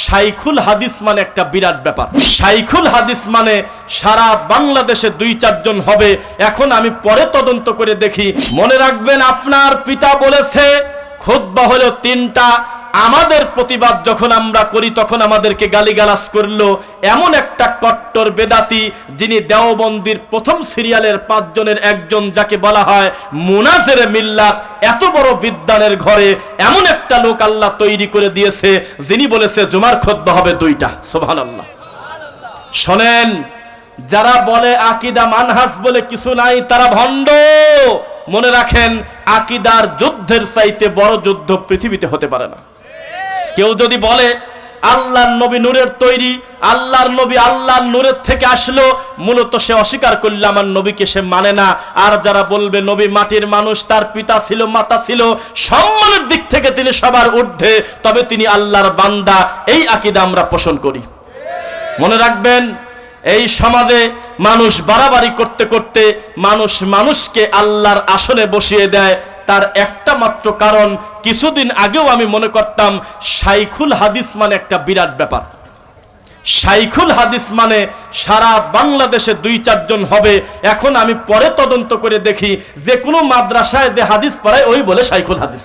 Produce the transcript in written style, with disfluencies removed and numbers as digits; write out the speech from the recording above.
শাইখুল হাদিস মানে একটা বিরাট ব্যাপার। শাইখুল হাদিস মানে সারা বাংলাদেশে 2-4 জন হবে। এখন আমি পরে তদন্ত করে দেখি। মনে রাখবেন, আপনার পিতা বলেছে খুতবা হলো 3টা। আমাদের প্রতিবাদ যখন আমরা করি তখন আমাদেরকে গালিগালাজ করলো এমন একটা কট্টর বেদাতি, যিনি দেওবন্দির প্রথম সিরিয়ালের 5 জনের একজন, যাকে বলা হয় মুনাজের মিল্লাত। এত বড় বিদ্বানের ঘরে এমন একটা লোক আল্লাহ তৈরি করে দিয়েছে, যিনি বলেছে জুমার খুতবা হবে 2টা। সুবহানাল্লাহ। শোনেন, যারা বলে আকীদা মানহাজ বলে কিছু নাই, তারা ভণ্ড। মনে রাখেন, আকীদার যুদ্ধের চাইতে বড় যুদ্ধ পৃথিবীতে হতে পারে না। কেউ যদি বলে আল্লাহর নবী নূরের তৈরি, আল্লাহর নবী আল্লাহর নূরের থেকে আসলো, মূলত সে অস্বীকার করলে আমার নবীকে সে মানে না। আর যারা বলবে নবী মাটির মানুষ, তার পিতা ছিল মাতা ছিল, সম্মানের দিক থেকে তিনি সবার ঊর্ধ্বে, তবে তিনি আল্লাহর বান্দা, এই আকীদা আমরা পোষণ করি। মনে রাখবেন, এই সমাজে মানুষ বাড়াবাড়ি করতে করতে মানুষকে আল্লাহর আসনে বসিয়ে দেয়। তার একটা মাত্র কারণ, কিছুদিন আগেও আমি মনে করতাম শাইখুল হাদিস মানে একটা বিরাট ব্যাপার। শাইখুল হাদিস মানে সারা বাংলাদেশে 2-4 জন হবে। এখন আমি পরে তদন্ত করে দেখি, যে কোনো মাদ্রাসায় যে হাদিস পড়ায় ওই বলে শাইখুল হাদিস।